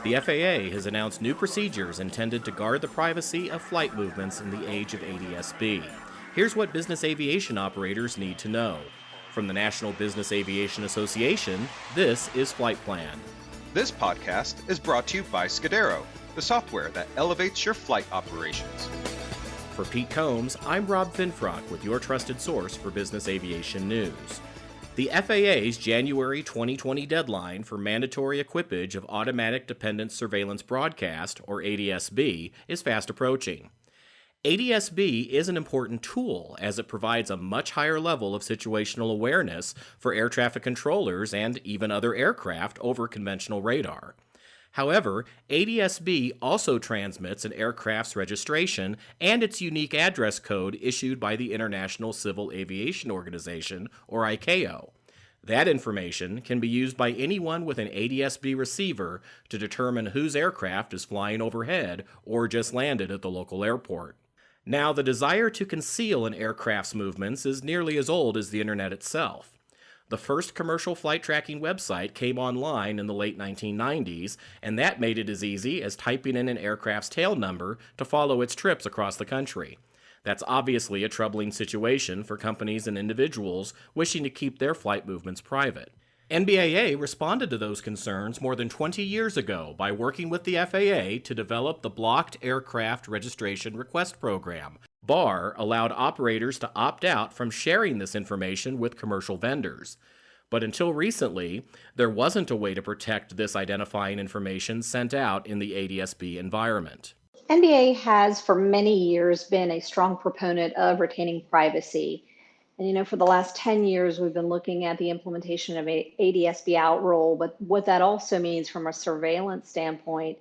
The FAA has announced new procedures intended to guard the privacy of flight movements in the age of ADS-B. Here's what business aviation operators need to know. From the National Business Aviation Association, this is Flight Plan. This podcast is brought to you by Scudero, the software that elevates your flight operations. For Pete Combs, I'm Rob Finfrock with your trusted source for business aviation news. The FAA's January 2020 deadline for mandatory equipage of Automatic Dependent Surveillance Broadcast, or ADS-B, is fast approaching. ADS-B is an important tool as it provides a much higher level of situational awareness for air traffic controllers and even other aircraft over conventional radar. However, ADS-B also transmits an aircraft's registration and its unique address code issued by the International Civil Aviation Organization, or ICAO. That information can be used by anyone with an ADS-B receiver to determine whose aircraft is flying overhead or just landed at the local airport. Now, the desire to conceal an aircraft's movements is nearly as old as the Internet itself. The first commercial flight tracking website came online in the late 1990s, and that made it as easy as typing in an aircraft's tail number to follow its trips across the country. That's obviously a troubling situation for companies and individuals wishing to keep their flight movements private. NBAA responded to those concerns more than 20 years ago by working with the FAA to develop the Blocked Aircraft Registration Request Program. BAR allowed operators to opt out from sharing this information with commercial vendors. But until recently, there wasn't a way to protect this identifying information sent out in the ADS-B environment. NBA has for many years been a strong proponent of retaining privacy. And for the last 10 years, we've been looking at the implementation of a ADS-B outroll, but what that also means from a surveillance standpoint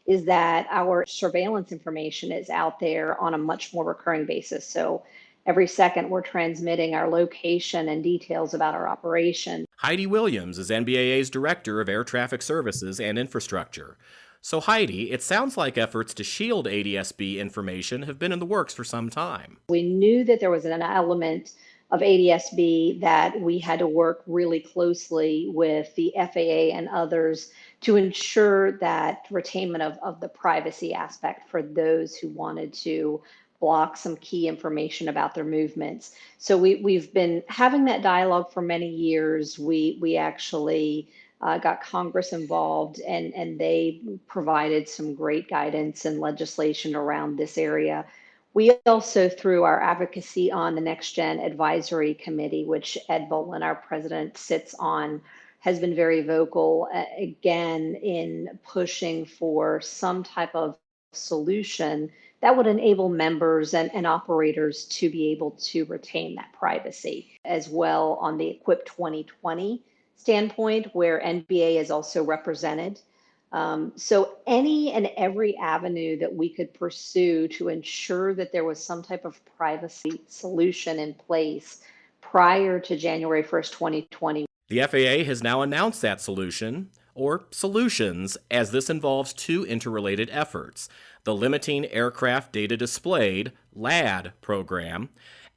is that our surveillance information is out there on a much more recurring basis. So every second we're transmitting our location and details about our operation. Heidi Williams is NBAA's Director of Air Traffic Services and Infrastructure. So Heidi, it sounds like efforts to shield ADS-B information have been in the works for some time. We knew that there was an element of ADS-B that we had to work really closely with the FAA and others to ensure that retainment of the privacy aspect for those who wanted to block some key information about their movements. So we've been having that dialogue for many years. We actually got Congress involved, and they provided some great guidance and legislation around this area. We also, through our advocacy on the Next Gen Advisory Committee, which Ed Bolin, our president, sits on, has been very vocal, again, in pushing for some type of solution that would enable members and operators to be able to retain that privacy. As well, on the Equip 2020 standpoint, where NBA is also represented. So any and every avenue that we could pursue to ensure that there was some type of privacy solution in place prior to January 1st, 2020. The FAA has now announced that solution, or solutions, as this involves two interrelated efforts: the Limiting Aircraft Data Displayed, LAD program,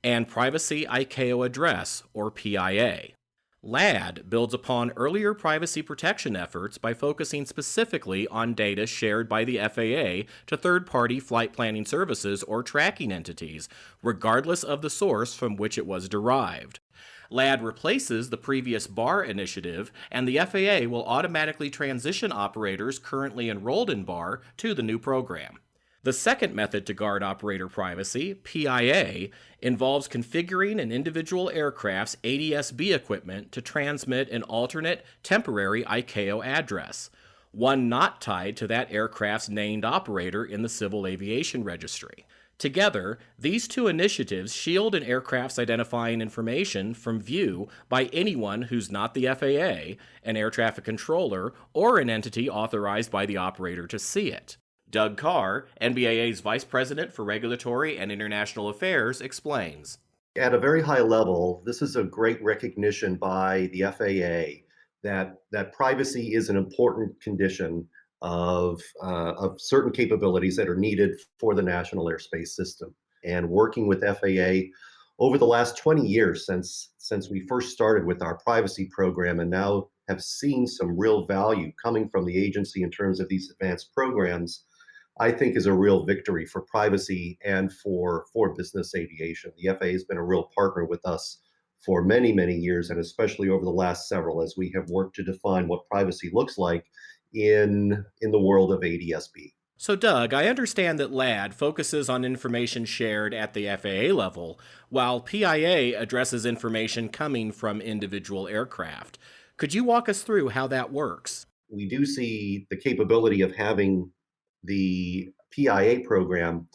and Privacy ICAO Address, or PIA. LAD builds upon earlier privacy protection efforts by focusing specifically on data shared by the FAA to third-party flight planning services or tracking entities, regardless of the source from which it was derived. LAD replaces the previous BAR initiative, and the FAA will automatically transition operators currently enrolled in BAR to the new program. The second method to guard operator privacy, PIA, involves configuring an individual aircraft's ADS-B equipment to transmit an alternate temporary ICAO address, one not tied to that aircraft's named operator in the Civil Aviation Registry. Together, these two initiatives shield an aircraft's identifying information from view by anyone who's not the FAA, an air traffic controller, or an entity authorized by the operator to see it. Doug Carr, NBAA's Vice President for Regulatory and International Affairs, explains. At a very high level, this is a great recognition by the FAA that privacy is an important condition of certain capabilities that are needed for the national airspace system. And working with FAA over the last 20 years since we first started with our privacy program, and now have seen some real value coming from the agency in terms of these advanced programs, I think is a real victory for privacy and for business aviation. The FAA has been a real partner with us for many, many years, and especially over the last several, as we have worked to define what privacy looks like in the world of ADS-B. So, Doug, I understand that LAD focuses on information shared at the FAA level, while PIA addresses information coming from individual aircraft. Could you walk us through how that works? We do see the capability of having the PIA program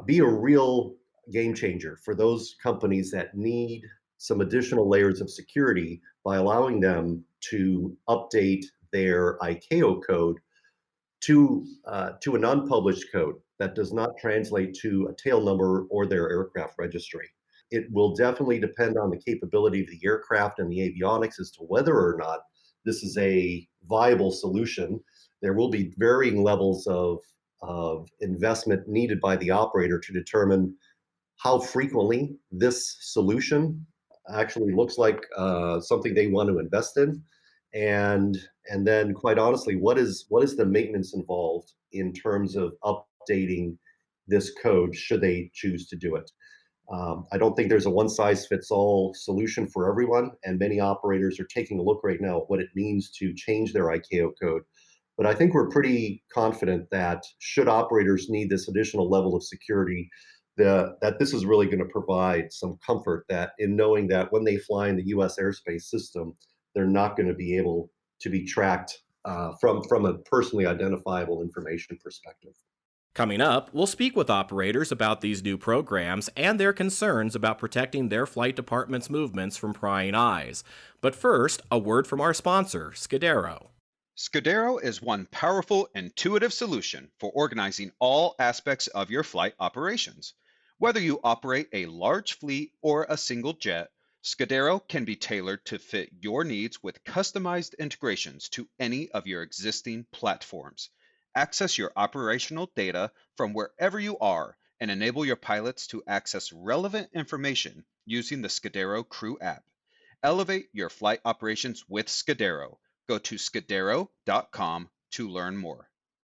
be a real game changer for those companies that need some additional layers of security by allowing them to update their ICAO code to an unpublished code that does not translate to a tail number or their aircraft registry. It will definitely depend on the capability of the aircraft and the avionics as to whether or not this is a viable solution. There will be varying levels of investment needed by the operator to determine how frequently this solution actually looks like something they want to invest in, and then quite honestly, what is the maintenance involved in terms of updating this code should they choose to do it. I don't think there's a one size fits all solution for everyone, and many operators are taking a look right now at what it means to change their ICAO code. But I think we're pretty confident that should operators need this additional level of security, that this is really going to provide some comfort that in knowing that when they fly in the U.S. airspace system, they're not going to be able to be tracked from a personally identifiable information perspective. Coming up, we'll speak with operators about these new programs and their concerns about protecting their flight department's movements from prying eyes. But first, a word from our sponsor, Scudero. Scudero is one powerful, intuitive solution for organizing all aspects of your flight operations. Whether you operate a large fleet or a single jet, Scudero can be tailored to fit your needs with customized integrations to any of your existing platforms. Access your operational data from wherever you are and enable your pilots to access relevant information using the Scudero Crew app. Elevate your flight operations with Scudero. Go to scudero.com to learn more.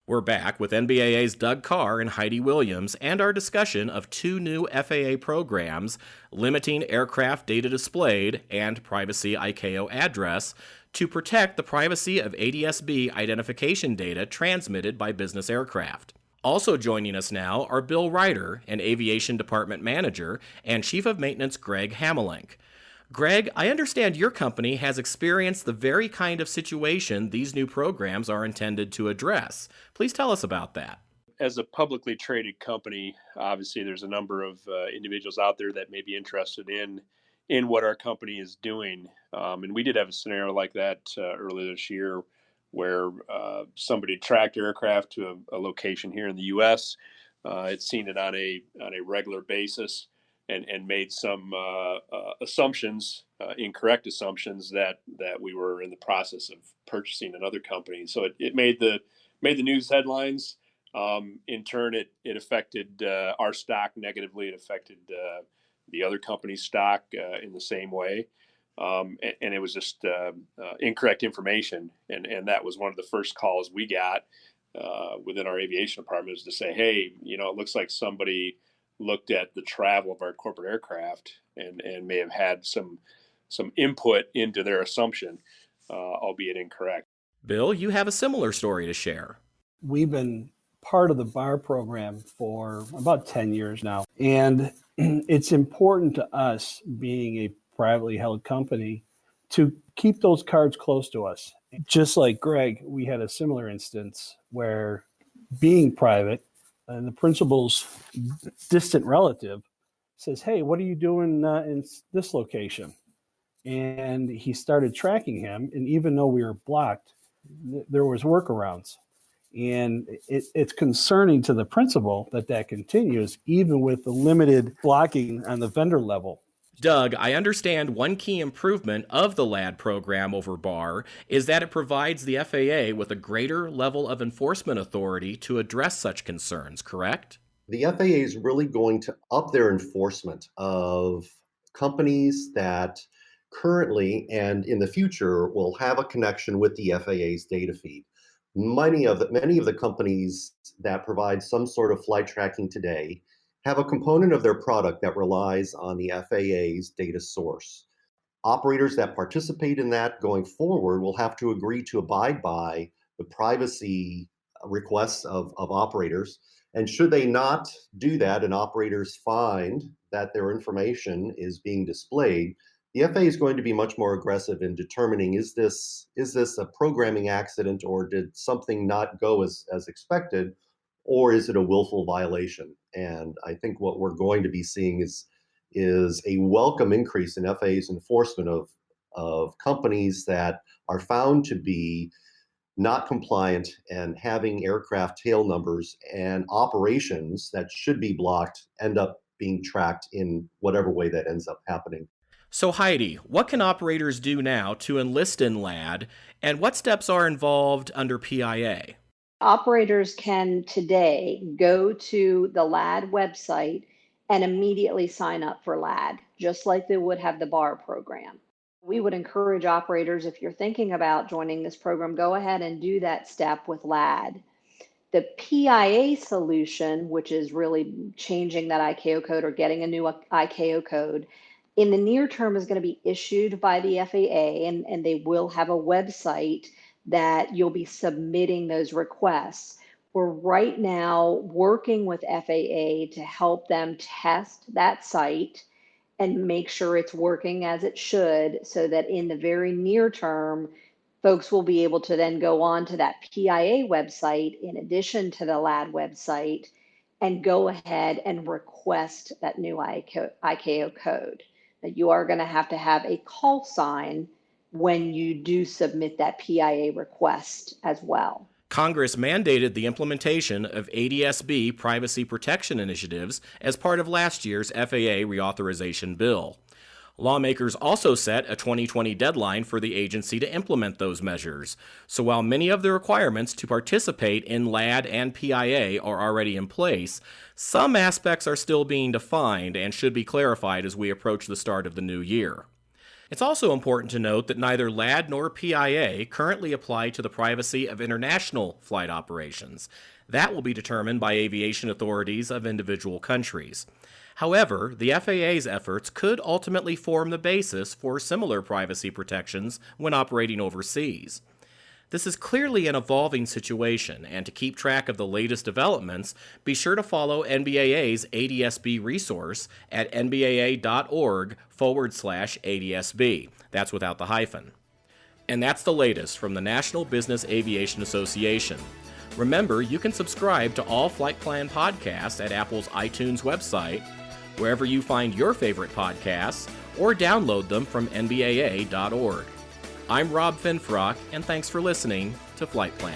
We're back with NBAA's Doug Carr and Heidi Williams and our discussion of two new FAA programs, Limiting Aircraft Data Displayed and Privacy ICAO Address, to protect the privacy of ADS-B identification data transmitted by business aircraft. Also joining us now are Bill Ryder, an Aviation Department Manager, and Chief of Maintenance Greg Hamelink. Greg, I understand your company has experienced the very kind of situation these new programs are intended to address. Please tell us about that. As a publicly traded company, obviously there's a number of individuals out there that may be interested in what our company is doing. And we did have a scenario like that earlier this year where somebody tracked aircraft to a location here in the U.S. Had seen it on a regular basis. And made some assumptions, incorrect assumptions that we were in the process of purchasing another company. So it made the news headlines. In turn, it affected our stock negatively. It affected the other company's stock in the same way. And it was just incorrect information. And that was one of the first calls we got within our aviation department, is to say, hey, it looks like somebody looked at the travel of our corporate aircraft and may have had some input into their assumption, albeit incorrect. Bill, you have a similar story to share. We've been part of the BAR program for about 10 years now. And it's important to us, being a privately held company, to keep those cards close to us. Just like Greg, we had a similar instance where, being private, and the principal's distant relative says, hey, what are you doing in this location? And he started tracking him. And even though we were blocked, there was workarounds. And it's concerning to the principal that continues, even with the limited blocking on the vendor level. Doug, I understand one key improvement of the LAD program over BAR is that it provides the FAA with a greater level of enforcement authority to address such concerns, correct? The FAA is really going to up their enforcement of companies that currently and in the future will have a connection with the FAA's data feed. Many of the companies that provide some sort of flight tracking today have a component of their product that relies on the FAA's data source. Operators that participate in that going forward will have to agree to abide by the privacy requests of operators. And should they not do that and operators find that their information is being displayed, the FAA is going to be much more aggressive in determining, is this a programming accident, or did something not go as expected, or is it a willful violation? And I think what we're going to be seeing is a welcome increase in FAA's enforcement of companies that are found to be not compliant and having aircraft tail numbers and operations that should be blocked end up being tracked in whatever way that ends up happening. So Heidi, what can operators do now to enlist in LAD, and what steps are involved under PIA? Operators can today go to the LAD website and immediately sign up for LAD, just like they would have the BAR program. We would encourage operators, if you're thinking about joining this program, go ahead and do that step with LAD. The PIA solution, which is really changing that ICAO code or getting a new ICAO code, in the near term is going to be issued by the FAA, and they will have a website that you'll be submitting those requests. We're right now working with FAA to help them test that site and make sure it's working as it should, so that in the very near term, folks will be able to then go on to that PIA website in addition to the LAD website and go ahead and request that new ICAO code. Now, you are going to have a call sign when you do submit that PIA request as well. Congress mandated the implementation of ADS-B privacy protection initiatives as part of last year's FAA reauthorization bill. Lawmakers also set a 2020 deadline for the agency to implement those measures. So while many of the requirements to participate in LAD and PIA are already in place, some aspects are still being defined and should be clarified as we approach the start of the new year. It's also important to note that neither LAD nor PIA currently apply to the privacy of international flight operations. That will be determined by aviation authorities of individual countries. However, the FAA's efforts could ultimately form the basis for similar privacy protections when operating overseas. This is clearly an evolving situation, and to keep track of the latest developments, be sure to follow NBAA's ADS-B resource at nbaa.org/ADS-B. That's without the hyphen. And that's the latest from the National Business Aviation Association. Remember, you can subscribe to all Flight Plan podcasts at Apple's iTunes website, wherever you find your favorite podcasts, or download them from nbaa.org. I'm Rob Finfrock, and thanks for listening to Flight Plan.